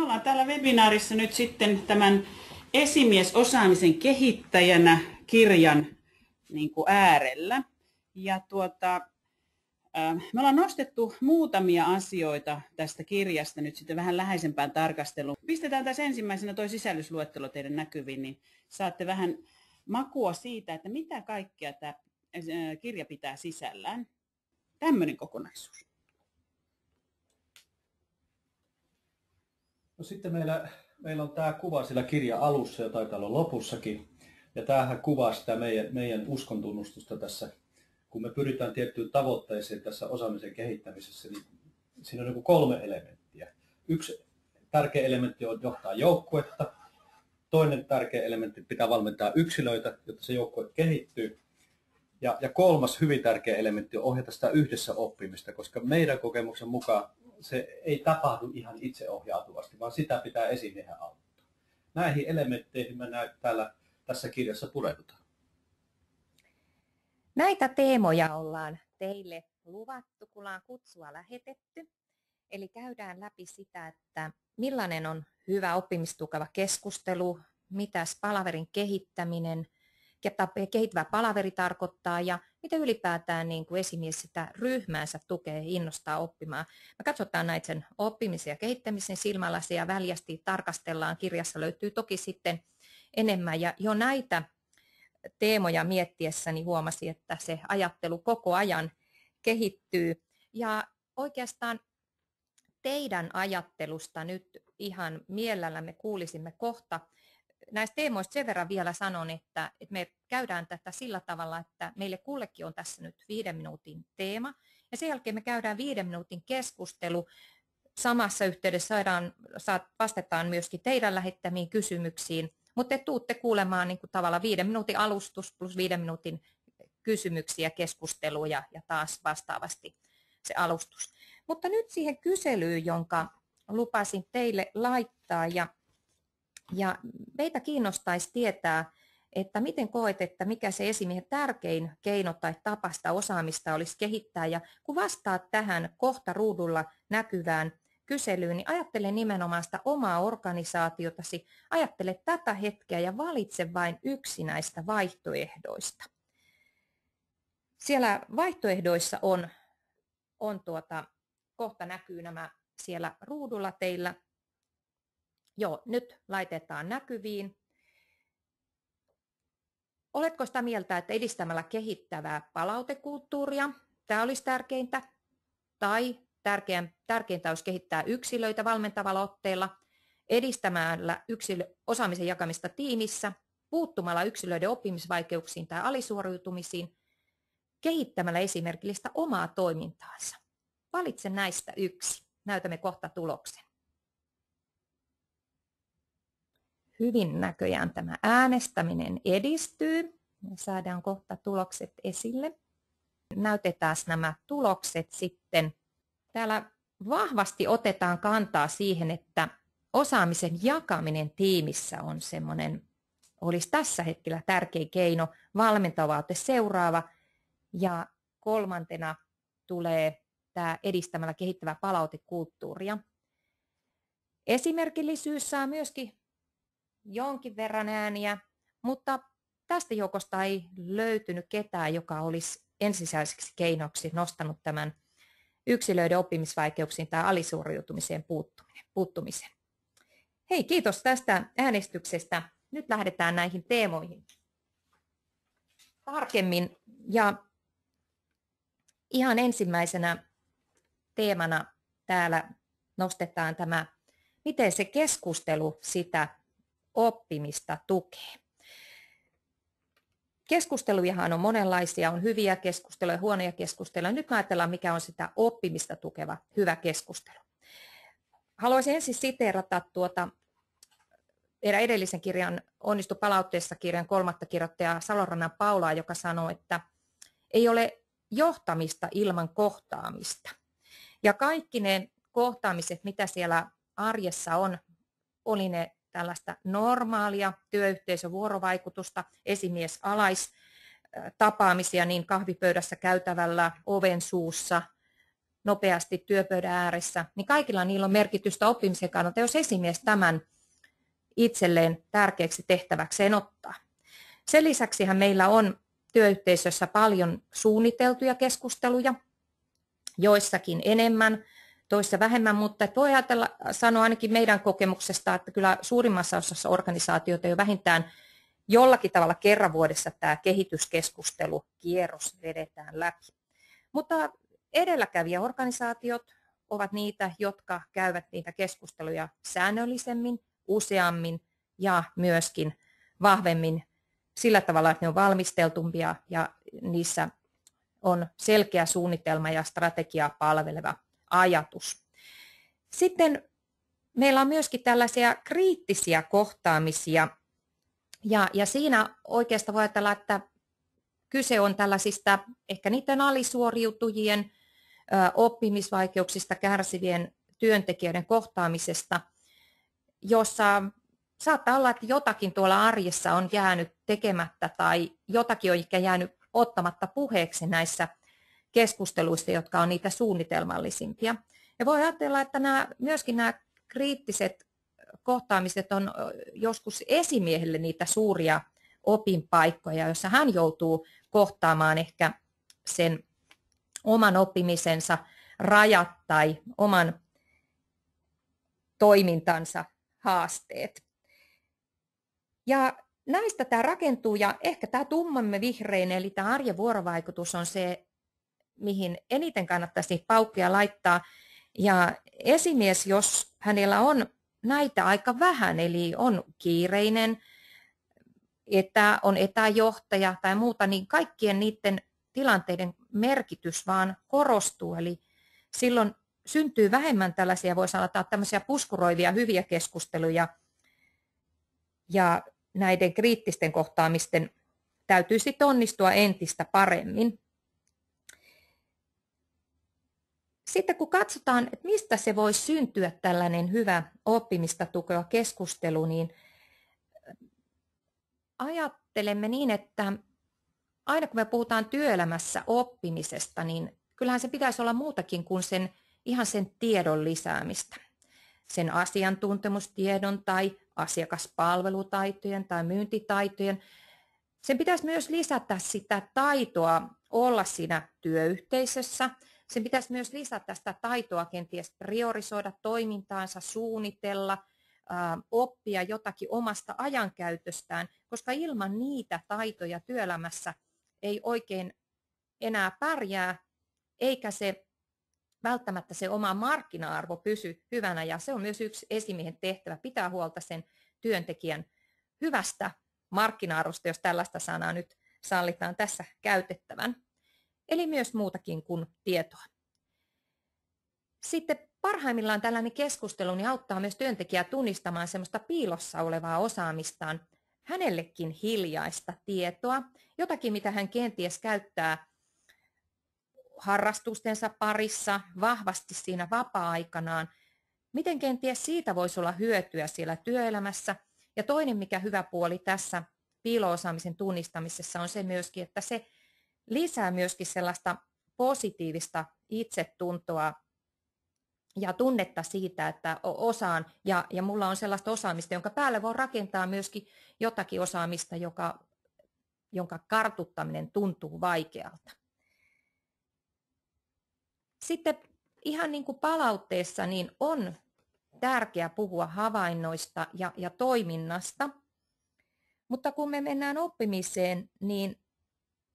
Me ollaan täällä webinaarissa nyt sitten tämän esimiesosaamisen kehittäjänä kirjan äärellä. Ja me ollaan nostettu muutamia asioita tästä kirjasta nyt sitten vähän läheisempään tarkasteluun. Pistetään tässä ensimmäisenä tuo sisällysluettelo teidän näkyviin, niin saatte vähän makua siitä, että mitä kaikkea tämä kirja pitää sisällään. Tämmöinen kokonaisuus. No sitten meillä on tämä kuva siellä kirjan alussa ja taitaa olla lopussakin. Ja tämähän kuvaa sitä meidän uskontunnustusta tässä. Kun me pyritään tiettyyn tavoitteeseen tässä osaamisen kehittämisessä, niin siinä on 3 elementtiä. Yksi tärkeä elementti on johtaa joukkuetta. Toinen tärkeä elementti pitää valmentaa yksilöitä, jotta se joukkue kehittyy. Ja 3. hyvin tärkeä elementti on ohjata sitä yhdessä oppimista, koska meidän kokemuksen mukaan se ei tapahdu ihan itseohjautuvasti, vaan sitä pitää esimiehen auttaa. Näihin elementteihin me tässä kirjassa pureudutaan. Näitä teemoja ollaan teille luvattu, kun ollaan kutsua lähetetty. Eli käydään läpi sitä, että millainen on hyvä oppimistukeva keskustelu, mitäs palaverin kehittäminen, kehittyvä palaveri tarkoittaa ja miten ylipäätään niin kuin esimies sitä ryhmäänsä tukee ja innostaa oppimaan. Me katsotaan näitä sen oppimisen ja kehittämisen silmälasia ja väljästi tarkastellaan. Kirjassa löytyy toki sitten enemmän ja jo näitä teemoja miettiessäni huomasin, että se ajattelu koko ajan kehittyy ja oikeastaan teidän ajattelusta nyt ihan mielellämme kuulisimme kohta. Näistä teemoista sen verran vielä sanon, että me käydään tätä sillä tavalla, että meille kullekin on tässä nyt 5 minuutin teema. Ja sen jälkeen me käydään 5 minuutin keskustelu. Samassa yhteydessä vastataan myöskin teidän lähettämiin kysymyksiin. Mutta te tuutte kuulemaan niin kuin tavallaan 5 minuutin alustus plus 5 minuutin kysymyksiä, keskusteluja ja taas vastaavasti se alustus. Mutta nyt siihen kyselyyn, jonka lupasin teille laittaa. Ja meitä kiinnostaisi tietää, että miten koet, että mikä se esimiehen tärkein keino tai tapa sitä osaamista olisi kehittää. Ja kun vastaat tähän kohta ruudulla näkyvään kyselyyn, niin ajattele nimenomaan sitä omaa organisaatiotasi, ajattele tätä hetkeä ja valitse vain yksi näistä vaihtoehdoista. Siellä vaihtoehdoissa on kohta näkyy nämä siellä ruudulla teillä. Joo, nyt laitetaan näkyviin. Oletko sitä mieltä, että edistämällä kehittävää palautekulttuuria, tämä olisi tärkeintä, tai tärkeintä olisi kehittää yksilöitä valmentavalla otteella, edistämällä osaamisen jakamista tiimissä, puuttumalla yksilöiden oppimisvaikeuksiin tai alisuoriutumisiin, kehittämällä esimerkillistä omaa toimintaansa. Valitse näistä yksi. Näytämme kohta tuloksen. Hyvin näköjään tämä äänestäminen edistyy. Saadaan kohta tulokset esille. Näytetään nämä tulokset sitten. Täällä vahvasti otetaan kantaa siihen, että osaamisen jakaminen tiimissä on olisi tässä hetkellä tärkein keino. Valmentava ote seuraava. Ja 3. tulee tämä edistämällä kehittävää palautekulttuuria. Esimerkillisyys saa myöskin jonkin verran ääniä, mutta tästä joukosta ei löytynyt ketään, joka olisi ensisijaiseksi keinoksi nostanut tämän yksilöiden oppimisvaikeuksiin tai alisuoriutumiseen puuttumisen. Hei, kiitos tästä äänestyksestä. Nyt lähdetään näihin teemoihin tarkemmin. Ja ihan ensimmäisenä teemana täällä nostetaan tämä, miten se keskustelu sitä oppimista tukee. Keskustelujahan on monenlaisia, on hyviä keskusteluja, huonoja keskusteluja. Nyt ajatellaan, mikä on sitä oppimista tukeva hyvä keskustelu. Haluaisin ensin siteerata edellisen kirjan Onnistu palautteessa kirjan 3. kirjoittajaa Salorannan Paulaa, joka sanoo, että ei ole johtamista ilman kohtaamista. Ja kaikki ne kohtaamiset, mitä siellä arjessa on, oli ne tällaista normaalia työyhteisövuorovaikutusta, esimies-alaistapaamisia niin kahvipöydässä, käytävällä, oven suussa, nopeasti työpöydän ääressä, niin kaikilla niillä on merkitystä oppimisen kannalta, jos esimies tämän itselleen tärkeäksi tehtäväkseen ottaa. Sen lisäksihän meillä on työyhteisössä paljon suunniteltuja keskusteluja, joissakin enemmän, toissa vähemmän, mutta voi sanoa ainakin meidän kokemuksesta, että kyllä suurimmassa osassa organisaatioita jo vähintään jollakin tavalla kerran vuodessa tämä kehityskeskustelukierros vedetään läpi. Mutta edelläkävijäorganisaatiot ovat niitä, jotka käyvät niitä keskusteluja säännöllisemmin, useammin ja myöskin vahvemmin sillä tavalla, että ne on valmisteltumpia ja niissä on selkeä suunnitelma ja strategiaa palveleva ajatus. Sitten meillä on myöskin tällaisia kriittisiä kohtaamisia ja siinä oikeastaan voi ajatella, että kyse on tällaisista ehkä niiden alisuoriutujien, oppimisvaikeuksista kärsivien työntekijöiden kohtaamisesta, jossa saattaa olla, että jotakin tuolla arjessa on jäänyt tekemättä tai jotakin on ehkä jäänyt ottamatta puheeksi näissä keskusteluissa, jotka on niitä suunnitelmallisimpia. Ja voi ajatella, että myöskin nämä kriittiset kohtaamiset on joskus esimiehelle niitä suuria opinpaikkoja, joissa hän joutuu kohtaamaan ehkä sen oman oppimisensa rajat tai oman toimintansa haasteet. Ja näistä tämä rakentuu ja ehkä tämä tummamme vihreinen, eli tämä arjen vuorovaikutus on se, mihin eniten kannattaisi paukkia laittaa. Ja esimies, jos hänellä on näitä aika vähän, eli on kiireinen, on etäjohtaja tai muuta, niin kaikkien niiden tilanteiden merkitys vaan korostuu. Eli silloin syntyy vähemmän tällaisia, voi sanoa, tämmöisiä puskuroivia hyviä keskusteluja. Ja näiden kriittisten kohtaamisten täytyy sitten onnistua entistä paremmin. Sitten kun katsotaan, että mistä se voi syntyä tällainen hyvä oppimista tukeva keskustelu, niin ajattelemme niin, että aina kun me puhutaan työelämässä oppimisesta, niin kyllähän se pitäisi olla muutakin kuin ihan sen tiedon lisäämistä. Sen asiantuntemustiedon tai asiakaspalvelutaitojen tai myyntitaitojen. Sen pitäisi myös lisätä sitä taitoa olla siinä työyhteisössä. Sen pitäisi myös lisätä sitä taitoa kenties priorisoida toimintaansa, suunnitella, oppia jotakin omasta ajankäytöstään, koska ilman niitä taitoja työelämässä ei oikein enää pärjää, eikä välttämättä se oma markkina-arvo pysy hyvänä, ja se on myös yksi esimiehen tehtävä, pitää huolta sen työntekijän hyvästä markkina-arvosta, jos tällaista sanaa nyt sallitaan tässä käytettävän. Eli myös muutakin kuin tietoa. Sitten parhaimmillaan tällainen keskustelu niin auttaa myös työntekijää tunnistamaan semmoista piilossa olevaa osaamistaan, hänellekin hiljaista tietoa, jotakin mitä hän kenties käyttää harrastustensa parissa, vahvasti siinä vapaa-aikanaan. Miten kenties siitä voisi olla hyötyä siellä työelämässä? Ja toinen mikä hyvä puoli tässä piilo-osaamisen tunnistamisessa on se myöskin, että se lisää myöskin sellaista positiivista itsetuntoa ja tunnetta siitä, että osaan ja mulla on sellaista osaamista, jonka päälle voi rakentaa myöskin jotakin osaamista, jonka kartuttaminen tuntuu vaikealta. Sitten ihan niin kuin palautteessa niin on tärkeää puhua havainnoista ja toiminnasta, mutta kun me mennään oppimiseen, niin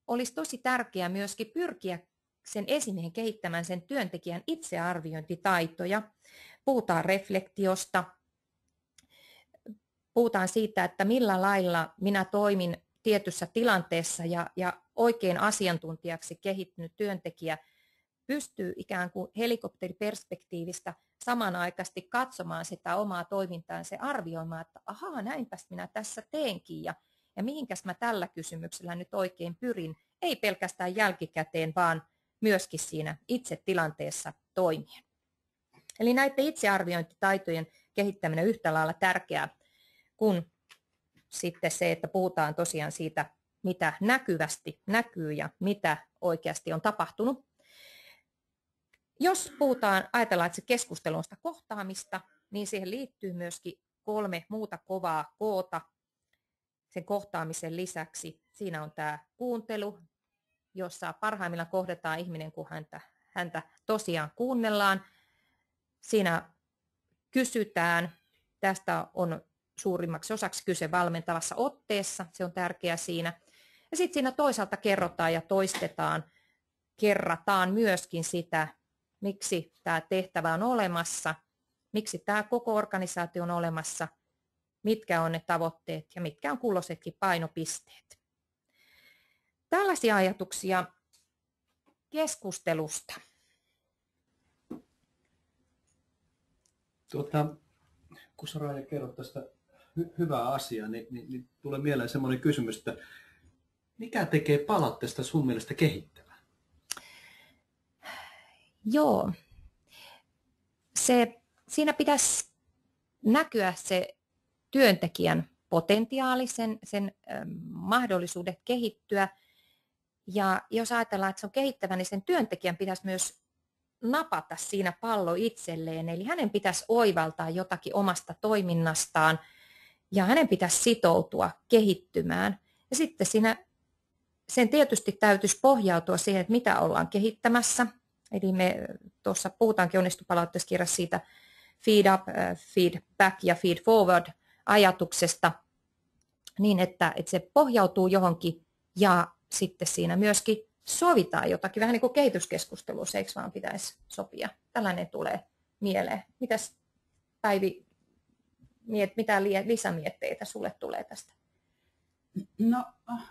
olisi tosi tärkeää myöskin pyrkiä sen esimiehen kehittämään sen työntekijän itsearviointitaitoja. Puhutaan reflektiosta, puhutaan siitä, että millä lailla minä toimin tietyssä tilanteessa ja oikein asiantuntijaksi kehittynyt työntekijä pystyy ikään kuin helikopteriperspektiivistä samanaikaisesti katsomaan sitä omaa toimintaansa ja arvioimaan, että ahaa, näinpäs minä tässä teenkin ja mihinkäs mä tällä kysymyksellä nyt oikein pyrin, ei pelkästään jälkikäteen, vaan myöskin siinä itse tilanteessa toimien. Eli näiden itsearviointitaitojen kehittäminen on yhtä lailla tärkeää kuin sitten se, että puhutaan tosiaan siitä, mitä näkyvästi näkyy ja mitä oikeasti on tapahtunut. Jos ajatellaan, että se keskustelu on sitä kohtaamista, niin siihen liittyy myöskin 3 muuta kovaa koota sen kohtaamisen lisäksi. Siinä on tämä kuuntelu, jossa parhaimmillaan kohdataan ihminen, kun häntä tosiaan kuunnellaan. Siinä kysytään, tästä on suurimmaksi osaksi kyse valmentavassa otteessa, se on tärkeää siinä. Ja sitten siinä toisaalta kerrotaan ja kerrataan myöskin sitä, miksi tämä tehtävä on olemassa, miksi tämä koko organisaatio on olemassa, mitkä on ne tavoitteet ja mitkä on kulloisetkin painopisteet. Tällaisia ajatuksia keskustelusta. Kun sä Raija kerrot tästä hyvää asiaa, niin tulee mieleen semmoinen kysymys, että mikä tekee palautteesta sun mielestä kehittävää? Joo, siinä pitäisi näkyä se työntekijän potentiaali, sen mahdollisuudet kehittyä. Ja jos ajatellaan, että se on kehittävä, niin sen työntekijän pitäisi myös napata siinä pallo itselleen. Eli hänen pitäisi oivaltaa jotakin omasta toiminnastaan ja hänen pitäisi sitoutua kehittymään. Ja sitten sen tietysti täytyisi pohjautua siihen, että mitä ollaan kehittämässä. Eli me tuossa puhutaankin onnistupalautteessa kirjassa siitä feed up, feed back ja feed forward ajatuksesta, niin että se pohjautuu johonkin ja sitten siinä myöskin sovitaan jotakin, vähän niin kuin kehityskeskustelussa, eikö vaan pitäisi sopia? Tällainen tulee mieleen. Mitäs Päivi, mitä lisämietteitä sulle tulee tästä? No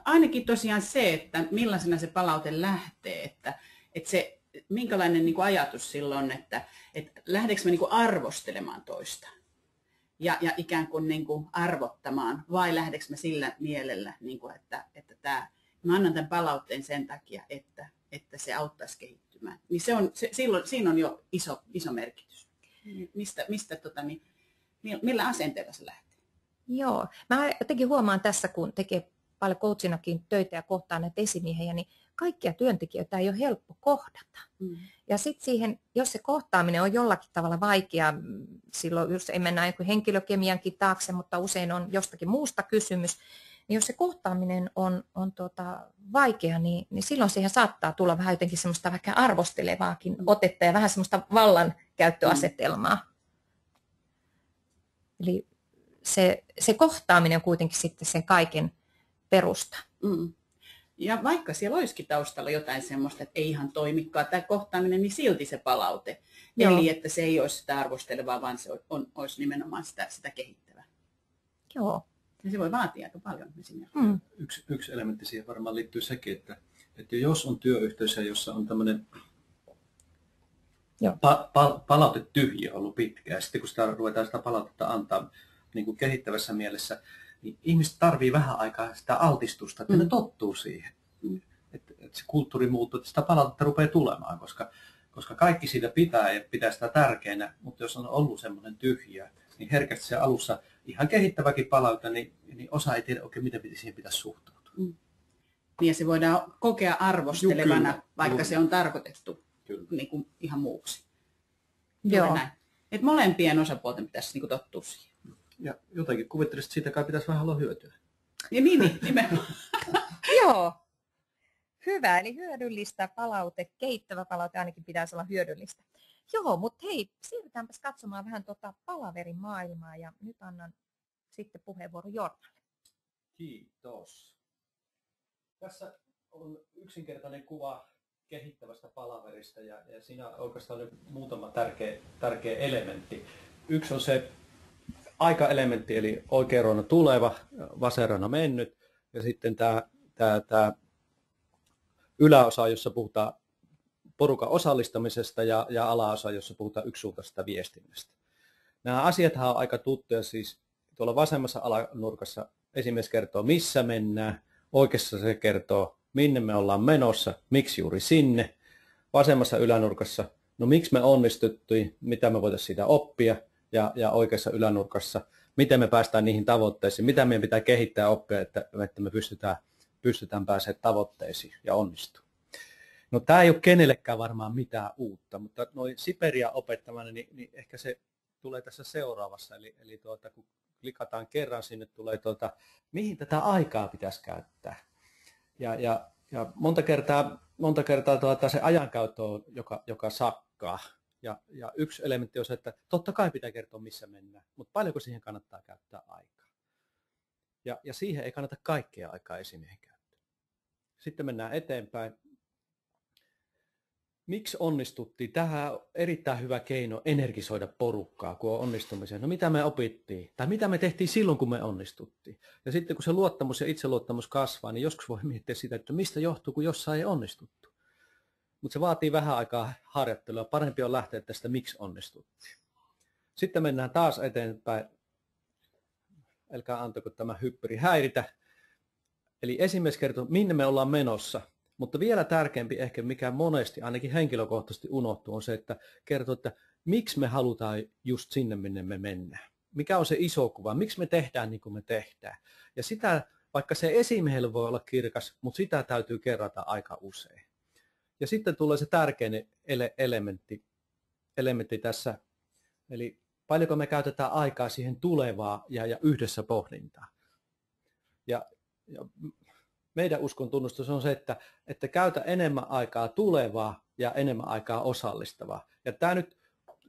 ainakin tosiaan se, että millaisena se palaute lähtee, että se, minkälainen niin kuin ajatus silloin, että lähdekö me niin kuin arvostelemaan toista ja ikään kuin, arvottamaan vai lähdekö me sillä mielellä, niin kuin, että mä annan tämän palautteen sen takia, että se auttaisi kehittymään. Niin silloin siinä on jo iso merkitys. Millä asenteella se lähtee? Joo, mä jotenkin huomaan tässä, kun tekee paljon coachinakin töitä ja kohtaa näitä esimiehiä, niin kaikkia työntekijöitä ei ole helppo kohdata. Ja sitten siihen, jos se kohtaaminen on jollakin tavalla vaikea, silloin jos ei mennä henkilökemiankin taakse, mutta usein on jostakin muusta kysymys, niin jos se kohtaaminen on vaikea, niin silloin siihen saattaa tulla vähän jotenkin semmoista vaikka arvostelevaakin otetta ja vähän semmoista vallankäyttöasetelmaa. Eli se kohtaaminen on kuitenkin sitten sen kaiken perusta. Ja vaikka siellä olisikin taustalla jotain semmoista, että ei ihan toimikaan tämä kohtaaminen, niin silti se palaute. Joo. Eli että se ei olisi sitä arvostelevaa, vaan se olisi nimenomaan sitä kehittävää. Joo. Ja se voi vaatia aika paljon esimerkiksi. Yksi elementti siihen varmaan liittyy sekin, että jos on työyhteisö, jossa on tämmöinen palautetyhjiö ollut pitkään, ja sitten kun ruvetaan sitä palautetta antaa niin kuin kehittävässä mielessä, niin ihmiset tarvii vähän aikaa sitä altistusta, että ne tottuu siihen. Että se kulttuuri muuttuu, että sitä palautetta rupeaa tulemaan, koska kaikki siitä pitää sitä tärkeänä, mutta jos on ollut semmoinen tyhjiö, niin herkästi se alussa ihan kehittäväkin palaute, niin osa ei tiedä oikein, miten siihen pitäisi suhtautua. Ja se voidaan kokea arvostelevana, vaikka se on tarkoitettu niin kuin ihan muuksi. Joo. Et molempien osapuolten pitäisi niin kuin tottua siihen. Ja jotenkin kuvittelisit, että siitä kai pitäisi vähän olla hyötyä. Ja niin, nimenomaan. Joo. Hyvä, eli hyödyllistä palaute, kehittävä palaute ainakin pitäisi olla hyödyllistä. Joo, mutta hei, siirrytäänpäs katsomaan vähän palaverin maailmaa ja nyt annan sitten puheenvuoron Jormalle. Kiitos. Tässä on yksinkertainen kuva kehittävästä palaverista ja siinä on oikeastaan nyt muutama tärkeä elementti. Yksi on se aikaelementti, eli oikea reuna tuleva, vasen reuna mennyt ja sitten tämä yläosa, jossa puhutaan porukan osallistamisesta ja alaosa, jossa puhutaan yksisuuntaisesta viestinnästä. Nämä asiathan on aika tuttuja, siis tuolla vasemmassa alanurkassa esimies kertoo, missä mennään, oikeassa se kertoo, minne me ollaan menossa, miksi juuri sinne, vasemmassa ylänurkassa, no miksi me onnistuttiin, mitä me voitaisiin siitä oppia, ja oikeassa ylänurkassa, miten me päästään niihin tavoitteisiin, mitä meidän pitää kehittää ja oppia, että me pystytään pääsemään tavoitteisiin ja onnistumaan. No tämä ei ole kenellekään varmaan mitään uutta, mutta noin Siperia opettamana, niin ehkä se tulee tässä seuraavassa. Eli kun klikataan kerran, sinne tulee, mihin tätä aikaa pitäisi käyttää. Ja monta kertaa se ajankäyttö on, joka sakkaa. Ja yksi elementti on se, että totta kai pitää kertoa, missä mennään, mutta paljonko siihen kannattaa käyttää aikaa. Ja siihen ei kannata kaikkea aikaa esimiehen käyttää. Sitten mennään eteenpäin. Miksi onnistuttiin? Tähän on erittäin hyvä keino energisoida porukkaa, kun on onnistumiseen. No mitä me opittiin? Tai mitä me tehtiin silloin, kun me onnistuttiin? Ja sitten kun se luottamus ja itseluottamus kasvaa, niin joskus voi miettiä sitä, että mistä johtuu, kun jossain ei onnistuttu. Mutta se vaatii vähän aikaa harjoittelua. Parempi on lähteä tästä, miksi onnistuttiin. Sitten mennään taas eteenpäin. Älkää antako tämä hyppyri häiritä. Eli esimies kertoo, minne me ollaan menossa. Mutta vielä tärkeämpi ehkä, mikä monesti, ainakin henkilökohtaisesti unohtuu, on se, että kertoo, että miksi me halutaan just sinne, minne me mennään. Mikä on se iso kuva, miksi me tehdään niin kuin me tehdään. Ja sitä, vaikka se esimiehelle voi olla kirkas, mutta sitä täytyy kerrata aika usein. Ja sitten tulee se tärkein elementti tässä, eli paljonko me käytetään aikaa siihen tulevaan ja yhdessä pohdintaan. Ja meidän uskon tunnustus on se, että käytä enemmän aikaa tulevaa ja enemmän aikaa osallistavaa. Ja tämä nyt,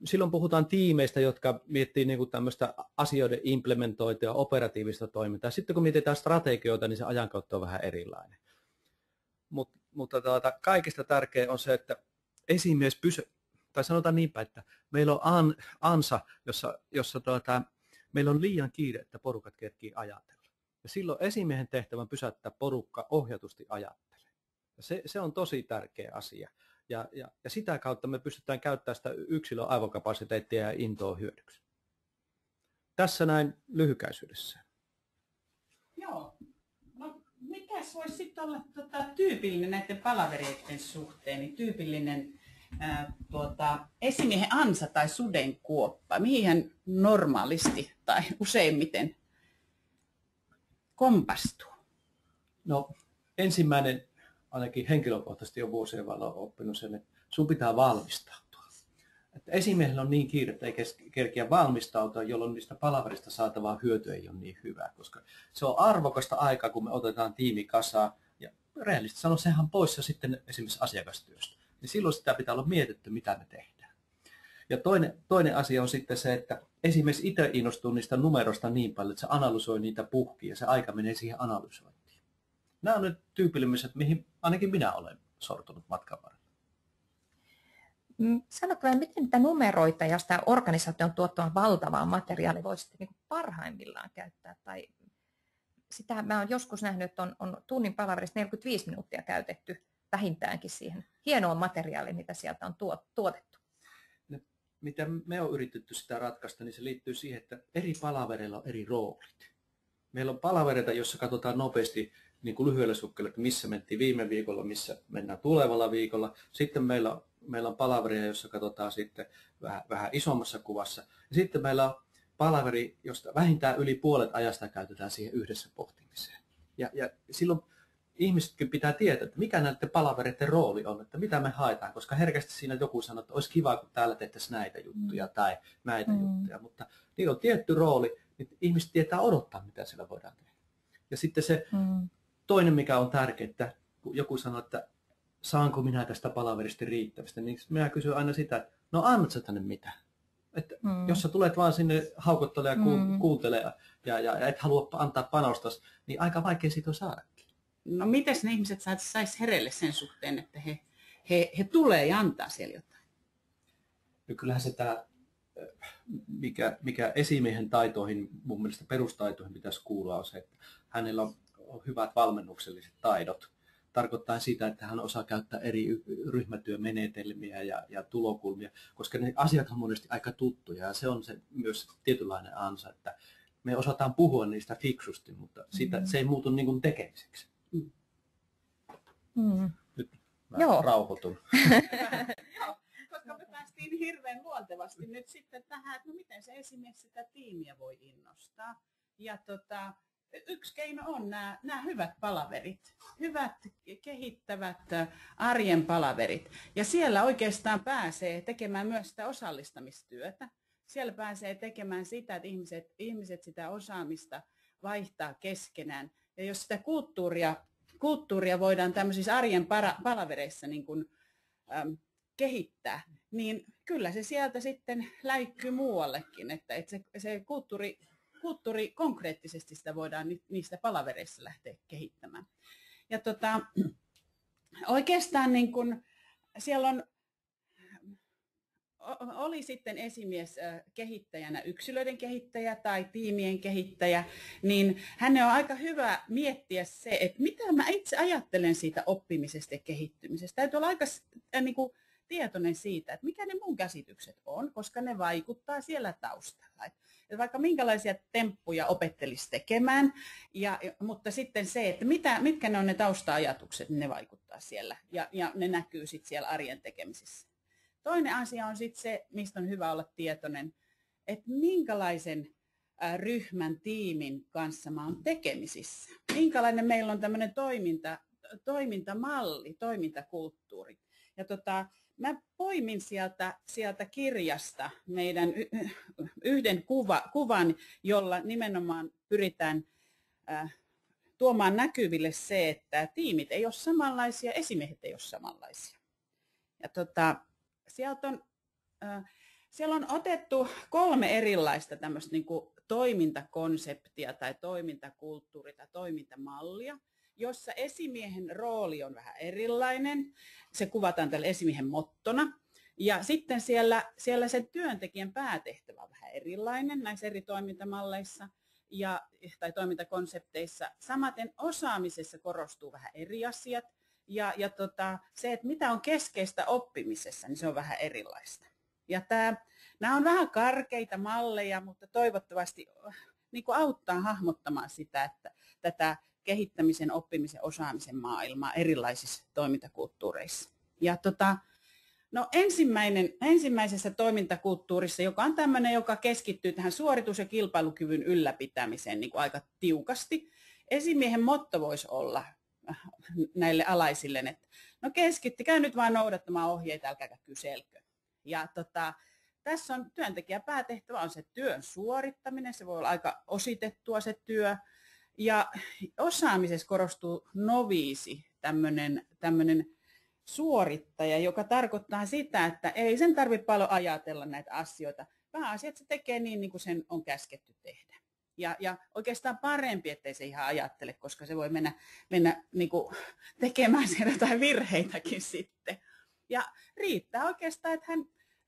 silloin puhutaan tiimeistä, jotka miettii niin kuin tämmöistä asioiden implementointia, operatiivista toimintaa. Sitten kun mietitään strategioita, niin se ajankäyttö on vähän erilainen. Mutta kaikista tärkein on se, että esimies tai sanotaan niinpä, että meillä on ansa, jossa meillä on liian kiire, että porukat kerkii ajatella. Ja silloin esimiehen tehtävän pysäyttää porukka ohjatusti ajattelee. Ja se on tosi tärkeä asia. Ja sitä kautta me pystytään käyttämään sitä yksilön aivokapasiteettia ja intoa hyödyksi. Tässä näin lyhykäisyydessä. Joo. No, mikäs voisi sitten olla tyypillinen näiden palavereiden suhteen, niin tyypillinen esimiehen ansa tai sudenkuoppa, mihin hän normaalisti tai useimmiten kompastuu? No ensimmäinen, ainakin henkilökohtaisesti jo vuosien varrella oppinut sen, että sun pitää valmistautua. Että esimiehellä on niin kiire, että ei kerkiä valmistautua, jolloin niistä palaverista saatavaa hyötyä ei ole niin hyvää, koska se on arvokasta aikaa, kun me otetaan tiimi kasaan, ja rehellisesti sanon, sehän pois ja sitten esimerkiksi asiakastyöstä. Niin silloin sitä pitää olla mietitty, mitä me tehdään. Ja toinen asia on sitten se, että esimies itse innostuu niistä numeroista niin paljon, että se analysoi niitä puhkia ja se aika menee siihen analysointiin. Nämä on nyt tyypilliset, mihin ainakin minä olen sortunut matkan varrella. Sanotko vähän, miten niitä numeroita ja sitä organisaation tuottamaa valtavaa materiaalia voisitte niin parhaimmillaan käyttää? Tai sitä mä olen joskus nähnyt, että on tunnin palaverista 45 minuuttia käytetty vähintäänkin siihen hienoon materiaaliin, mitä sieltä on tuotettu. Mitä me on yritetty sitä ratkaista, niin se liittyy siihen, että eri palavereilla on eri roolit. Meillä on palavereita, joissa katsotaan nopeasti niin kuin lyhyellä sukkeella, että missä mentiin viime viikolla, missä mennään tulevalla viikolla. Sitten meillä on palaveria, jossa katsotaan sitten vähän isommassa kuvassa. Ja sitten meillä on palaveri, josta vähintään yli puolet ajasta käytetään siihen yhdessä pohtimiseen. Ja silloin ihmisetkin pitää tietää, että mikä näiden palavereiden rooli on, että mitä me haetaan, koska herkästi siinä joku sanoo, että olisi kiva, kun täällä tehtäisiin näitä juttuja tai näitä juttuja, mutta niillä on tietty rooli, niin ihmiset tietää odottaa, mitä siellä voidaan tehdä. Ja sitten se toinen, mikä on tärkeää, että kun joku sanoo, että saanko minä tästä palaverista riittävästi, niin minä kysyn aina sitä, että no annat sä tänne mitä? Että jos sä tulet vaan sinne haukottele ja kuuntele ja et halua antaa panostas, niin aika vaikea siitä on saadakin. No miten ne ihmiset sais hereille sen suhteen, että he tulee ja antaa siellä jotain? No kyllähän se tämä, mikä esimiehen taitoihin, mun mielestä perustaitoihin pitäisi kuulua, on se, että hänellä on hyvät valmennukselliset taidot. Tarkoittaa sitä, että hän osaa käyttää eri ryhmätyömenetelmiä ja tulokulmia, koska ne asiat on monesti aika tuttuja ja se on se myös tietynlainen ansa, että me osataan puhua niistä fiksusti, mutta se ei muutu niin kuin tekemiseksi. Nyt mä rauhoitun. Joo, koska me päästiin hirveän luontevasti nyt sitten tähän, että no miten se esimies sitä tiimiä voi innostaa. Ja yksi keino on nämä hyvät palaverit, hyvät kehittävät arjen palaverit. Ja siellä oikeastaan pääsee tekemään myös sitä osallistamistyötä. Siellä pääsee tekemään sitä, että ihmiset sitä osaamista vaihtaa keskenään. Ja jos sitä kulttuuria voidaan tämmöisissä arjen palavereissa niin kuin, kehittää, niin kyllä se sieltä sitten läikkyy muuallekin, että se kulttuuri konkreettisesti sitä voidaan niistä palavereissa lähteä kehittämään. Ja oikeastaan niin kun siellä oli sitten esimies kehittäjänä yksilöiden kehittäjä tai tiimien kehittäjä, niin hänen on aika hyvä miettiä se, että mitä mä itse ajattelen siitä oppimisesta ja kehittymisestä. Täytyy olla aika niin kuin tietoinen siitä, että mikä ne mun käsitykset on, koska ne vaikuttaa siellä taustalla. Että vaikka minkälaisia temppuja opettelisi tekemään, mutta sitten se, että mitkä ne on ne tausta-ajatukset, niin ne vaikuttaa siellä ja ne näkyy sitten siellä arjen tekemisissä. Toinen asia on sitten se, mistä on hyvä olla tietoinen, että minkälaisen ryhmän, tiimin kanssa mä oon tekemisissä. Minkälainen meillä on tämmöinen toimintamalli, toimintakulttuuri. Ja mä poimin sieltä kirjasta meidän yhden kuvan, jolla nimenomaan pyritään tuomaan näkyville se, että tiimit ei ole samanlaisia, esimiehet ei ole samanlaisia. Ja siellä on otettu 3 erilaista tämmöistä niin kuin toimintakonseptia tai toimintakulttuuria tai toimintamallia, jossa esimiehen rooli on vähän erilainen. Se kuvataan tällä esimiehen mottona. Ja sitten siellä sen työntekijän päätehtävä on vähän erilainen näissä eri toimintamalleissa tai toimintakonsepteissa. Samaten osaamisessa korostuu vähän eri asiat. Ja se, että mitä on keskeistä oppimisessa, niin se on vähän erilaista. Ja nämä on vähän karkeita malleja, mutta toivottavasti niin kuin auttaa hahmottamaan sitä, että tätä kehittämisen, oppimisen, osaamisen maailmaa erilaisissa toimintakulttuureissa. Ja ensimmäisessä toimintakulttuurissa, joka on tämmöinen, joka keskittyy tähän suoritus- ja kilpailukyvyn ylläpitämiseen niin kuin aika tiukasti, esimiehen motto voisi olla näille alaisille, että no keskittykää nyt vaan noudattamaan ohjeita, älkääkä kyselkö. Ja tässä on työntekijän päätehtävä on se työn suorittaminen, se voi olla aika ositettua se työ. Ja osaamisessa korostuu noviisi, tämmöinen suorittaja, joka tarkoittaa sitä, että ei sen tarvitse paljon ajatella näitä asioita, vaan asiat se tekee niin kuin sen on käsketty tehdä. Ja oikeastaan parempi, ettei se ihan ajattele, koska se voi mennä niin kuin tekemään siellä jotain virheitäkin sitten. Ja riittää oikeastaan, että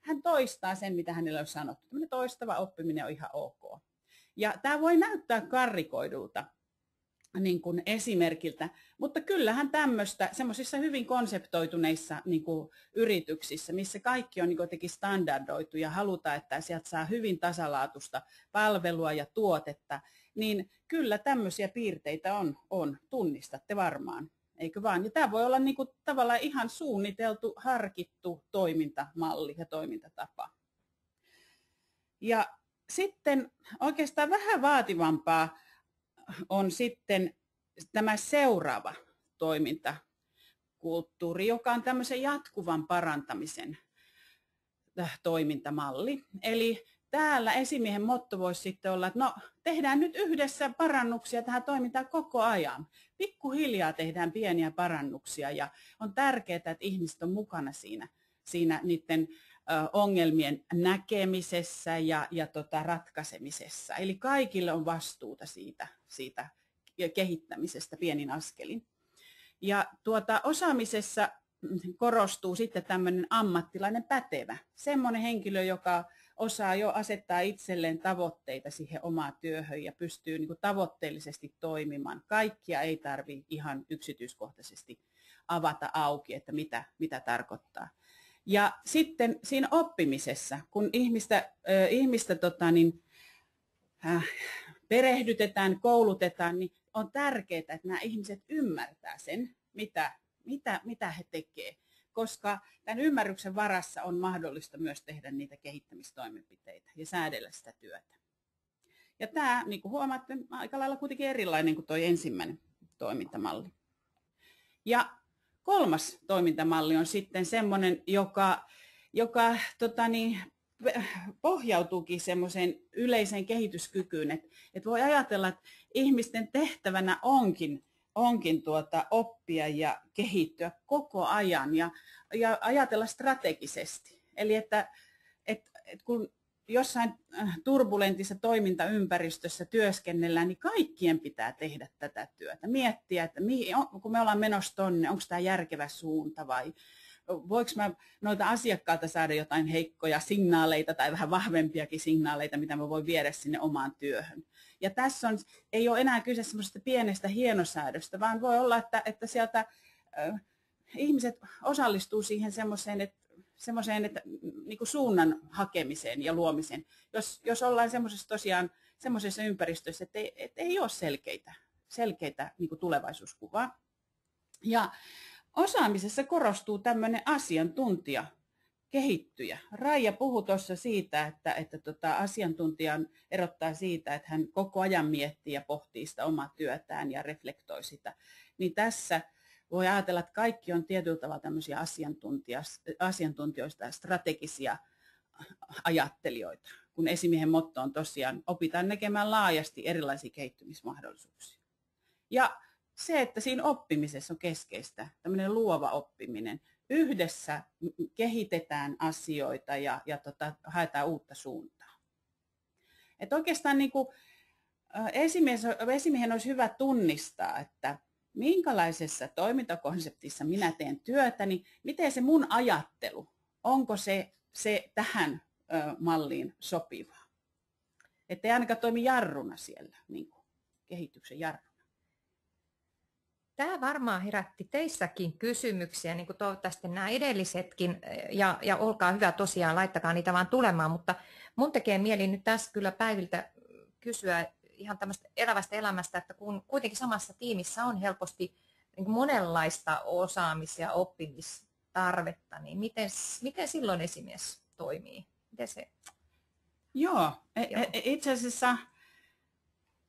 hän toistaa sen, mitä hänelle on sanottu. Tällainen toistava oppiminen on ihan ok. Ja tämä voi näyttää karrikoidulta niin kuin esimerkiltä, mutta kyllähän tämmöistä semmoisissa hyvin konseptoituneissa niin kuin yrityksissä, missä kaikki on niin kuin jotenkin standardoitu ja halutaan, että sieltä saa hyvin tasalaatuista palvelua ja tuotetta, niin kyllä tämmöisiä piirteitä on tunnistatte varmaan, eikö vaan? Ja tämä voi olla niin kuin tavallaan ihan suunniteltu, harkittu toimintamalli ja toimintatapa. Ja sitten oikeastaan vähän vaativampaa on sitten tämä seuraava toimintakulttuuri, joka on tämmöisen jatkuvan parantamisen toimintamalli. Eli täällä esimiehen motto voisi sitten olla, että no tehdään nyt yhdessä parannuksia tähän toimintaan koko ajan. Pikkuhiljaa tehdään pieniä parannuksia ja on tärkeää, että ihmiset on mukana siinä niiden ongelmien näkemisessä ja ratkaisemisessa. Eli kaikille on vastuuta siitä kehittämisestä pienin askelin. Ja osaamisessa korostuu sitten tämmöinen ammattilainen pätevä. Semmoinen henkilö, joka osaa jo asettaa itselleen tavoitteita siihen omaan työhön ja pystyy niin kuin tavoitteellisesti toimimaan. Kaikkia ei tarvitse ihan yksityiskohtaisesti avata auki, että mitä tarkoittaa. Ja sitten siinä oppimisessa, kun ihmistä perehdytetään, koulutetaan, niin on tärkeää, että nämä ihmiset ymmärtää sen, mitä he tekevät, koska tämän ymmärryksen varassa on mahdollista myös tehdä niitä kehittämistoimenpiteitä ja säädellä sitä työtä. Ja tämä, niin kuin huomaatte, aika lailla kuitenkin erilainen kuin tuo ensimmäinen toimintamalli. Ja kolmas toimintamalli on sitten semmoinen, joka pohjautuukin semmoiseen yleiseen kehityskykyyn, että voi ajatella, että ihmisten tehtävänä onkin oppia ja kehittyä koko ajan ja ajatella strategisesti. Eli että kun jossain turbulentissa toimintaympäristössä työskennellään, niin kaikkien pitää tehdä tätä työtä. Miettiä, että kun me ollaan menossa tonne, onko tämä järkevä suunta vai voiko mä noilta asiakkaalta saada jotain heikkoja signaaleita tai vähän vahvempiakin signaaleita, mitä mä voin viedä sinne omaan työhön. Ja tässä ei ole enää kyse semmoisesta pienestä hienosäädöstä, vaan voi olla, että sieltä ihmiset osallistuu siihen semmoiseen, että niin kuin suunnan hakemiseen ja luomiseen, jos ollaan semmoisessa ympäristössä, että ei ole selkeitä niin kuin tulevaisuuskuvaa. Ja osaamisessa korostuu tämmöinen asiantuntija, kehittyjä. Raija puhui tuossa siitä, että asiantuntijan erottaa siitä, että hän koko ajan miettii ja pohtii sitä omaa työtään ja reflektoi sitä. Niin tässä voi ajatella, että kaikki on tietyllä tavalla tämmöisiä asiantuntijoista ja strategisia ajattelijoita, kun esimiehen motto on tosiaan opitaan näkemään laajasti erilaisia kehittymismahdollisuuksia. Ja se, että siinä oppimisessa on keskeistä, tämmöinen luova oppiminen. Yhdessä kehitetään asioita ja haetaan uutta suuntaa. Et oikeastaan niin kuin esimiehen olisi hyvä tunnistaa, että minkälaisessa toimintakonseptissa minä teen työtä, niin miten se mun ajattelu, onko se tähän malliin sopivaa. Että ei ainakaan toimi jarruna siellä, niin kuin kehityksen jarruna. Tämä varmaan herätti teissäkin kysymyksiä, niin kuin toivottavasti nämä edellisetkin, ja olkaa hyvä tosiaan, laittakaa niitä vaan tulemaan, mutta mun tekee mieli nyt tässä kyllä Päiviltä kysyä ihan tämmöistä elävästä elämästä, että kun kuitenkin samassa tiimissä on helposti niin kuin monenlaista osaamis- ja oppimistarvetta, niin miten silloin esimies toimii? Miten se? Joo. Itse asiassa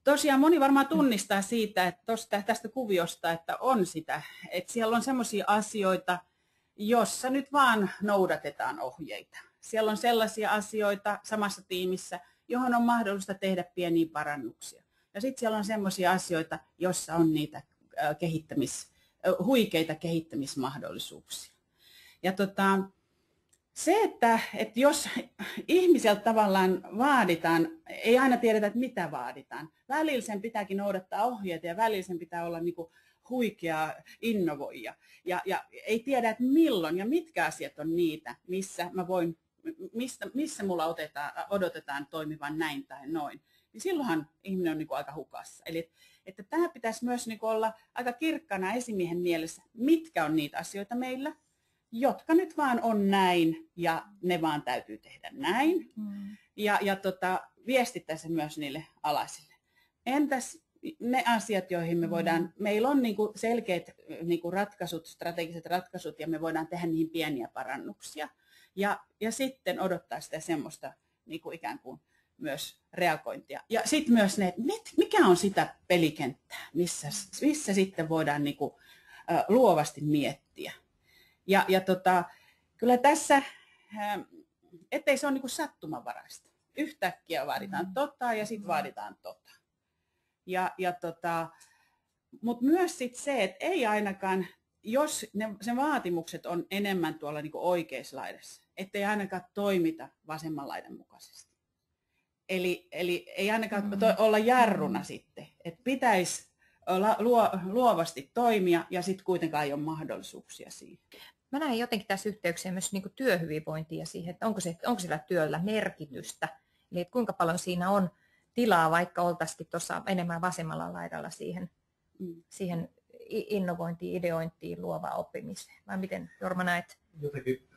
tosiaan moni varmaan tunnistaa siitä, että tästä kuviosta, että on sitä, että siellä on semmoisia asioita, jossa nyt vaan noudatetaan ohjeita. Siellä on sellaisia asioita samassa tiimissä, johon on mahdollista tehdä pieniä parannuksia. Ja sitten siellä on semmoisia asioita, joissa on niitä huikeita kehittämismahdollisuuksia. Ja se, että jos ihmiseltä tavallaan vaaditaan, ei aina tiedetä, että mitä vaaditaan. Välillä sen pitääkin noudattaa ohjeita ja välillä sen pitää olla niin kuin huikea innovoija. Ja ei tiedä, että milloin ja mitkä asiat on niitä, missä mulla odotetaan toimivan näin tai noin. Niin silloinhan ihminen on niin kuin aika hukassa. Eli että tämä pitäisi myös niin kuin olla aika kirkkana esimiehen mielessä, mitkä on niitä asioita meillä, jotka nyt vaan on näin ja ne vaan täytyy tehdä näin. Ja viestittää se myös niille alaisille. Entäs ne asiat, joihin me voidaan, meillä on niinku selkeät niinku ratkaisut, strategiset ratkaisut ja me voidaan tehdä niihin pieniä parannuksia. Ja sitten odottaa sitä semmoista niinku ikään kuin myös reagointia. Ja sitten myös ne, mikä on sitä pelikenttää, missä sitten voidaan niinku, luovasti miettiä. Ja kyllä tässä, ettei se ole niin kuin sattumanvaraista. Yhtäkkiä vaaditaan ja sitten vaaditaan . Mutta myös sit se, että ei ainakaan, jos sen vaatimukset on enemmän tuolla niin kuin oikeassa laidassa, ettei ainakaan toimita vasemman laidan mukaisesti. Eli ei ainakaan olla jarruna sitten, että pitäisi luovasti toimia ja sitten kuitenkaan ei ole mahdollisuuksia siihen. Mä näen jotenkin tässä yhteyksiä myös niin kuin työhyvinvointia siihen, että onko sillä työllä merkitystä. Eli että kuinka paljon siinä on tilaa, vaikka oltaisikin tuossa enemmän vasemmalla laidalla siihen innovointiin, ideointiin, luovaan oppimiseen. Vai miten, Jorma, näet? Jotenkin,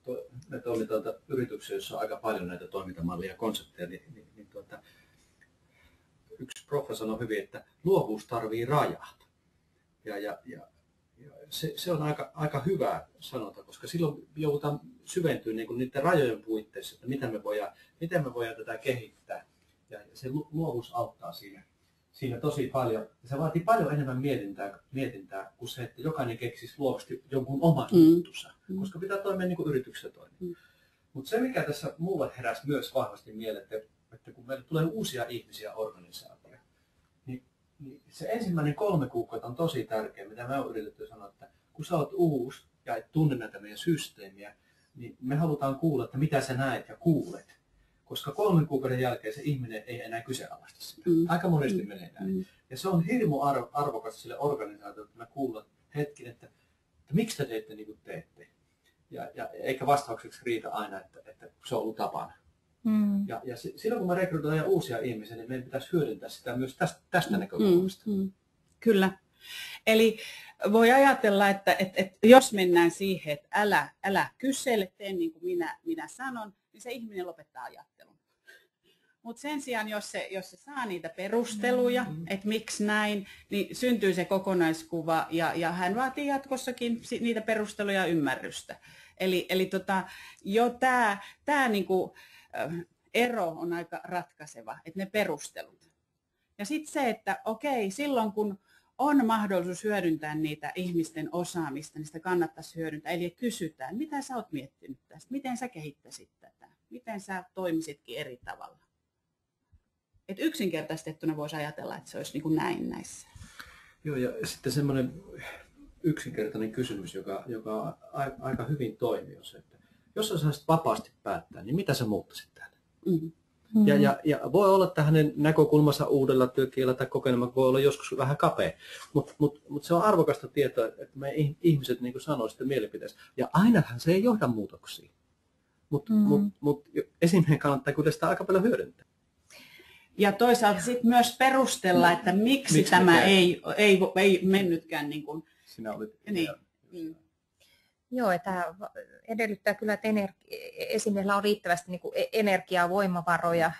kun me toimitaan yrityksiä, joissa on aika paljon näitä toimintamallia ja konsepteja, niin yksi proffa sanoi hyvin, että luovuus tarvii rajat. Ja se on aika hyvä sanota, koska silloin joudutaan syventyä niin kuin niiden rajojen puitteissa, että miten me voidaan tätä kehittää. Ja se luovuus auttaa siinä tosi paljon. Ja se vaatii paljon enemmän mietintää kuin se, että jokainen keksisi luovasti jonkun oman juttunsa, koska pitää toimia niin kuin yrityksessä toimii. Mutta se, mikä tässä mulle heräsi myös vahvasti mieleen, että kun meille tulee uusia ihmisiä organisaatioon, niin se ensimmäinen 3 kuukautta on tosi tärkeä, mitä mä oon yritetty sanoa, että kun sä oot uusi ja et tunne näitä meidän systeemiä, niin me halutaan kuulla, että mitä sä näet ja kuulet. Koska 3 kuukauden jälkeen se ihminen ei enää kyseenalaista sitä. Aika monesti menee näin. Ja se on hirmu arvokas sille organisaatiolle, että me kuullaan hetkinen, että miksi te teette niin kuin teette. Ja eikä vastaukseksi riitä aina, että se on ollut tapana. Ja silloin kun me rekrytoidaan uusia ihmisiä, niin meidän pitäisi hyödyntää sitä myös tästä näkökulmasta. Kyllä. Eli voi ajatella, että jos mennään siihen, että älä kysele, tee niin kuin minä sanon, niin se ihminen lopettaa ajattelun. Mutta sen sijaan, jos se saa niitä perusteluja, että miksi näin, niin syntyy se kokonaiskuva ja hän vaatii jatkossakin niitä perusteluja ja ymmärrystä. Eli jo tämä niinku, ero on aika ratkaiseva, että ne perustelut. Ja sitten se, että okei, silloin kun on mahdollisuus hyödyntää niitä ihmisten osaamista, niin sitä kannattaisi hyödyntää. Eli kysytään, mitä sä oot miettinyt tästä, miten sä kehittäisit tätä, miten sä toimisitkin eri tavalla. Et yksinkertaistettuna voisi ajatella, että se olisi niin kuin näin näissä. Joo, ja sitten semmoinen yksinkertainen kysymys, joka aika hyvin toimii, on se, että jos sä saisit vapaasti päättää, niin mitä sä muuttaisit täällä? Ja voi olla, että hänen näkökulmansa uudella työkielellä tai kokeilma voi olla joskus vähän kapea, mutta se on arvokasta tietoa, että me ihmiset niin kuin sanoo sitä mielipiteessä. Ja ainahan se ei johda muutoksiin, mutta esimerkiksi kannattaa kyllä sitä aika paljon hyödyntää. Ja toisaalta sitten myös perustella, että miksi tämä ei mennytkään niin kuin... Sinä olit... Niin. Joo, tämä edellyttää kyllä, että esimiehellä on riittävästi niin kuin energiaa, voimavaroja,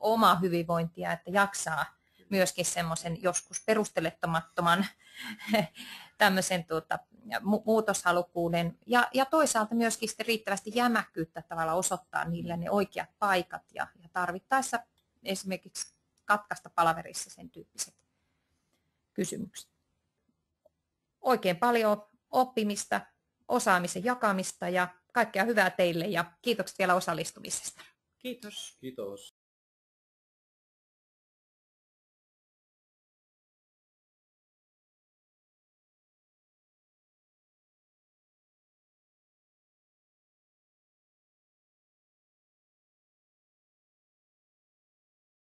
omaa hyvinvointia, että jaksaa myöskin semmoisen joskus perustelettamattoman tämmöisen muutoshalukkuuden ja toisaalta myöskin sitten riittävästi jämäkkyyttä tavallaan osoittaa niillä ne oikeat paikat ja tarvittaessa esimerkiksi katkaista palaverissa sen tyyppiset kysymykset. Oikein paljon oppimista, osaamisen jakamista ja kaikkea hyvää teille ja kiitokset vielä osallistumisesta. Kiitos. Kiitos.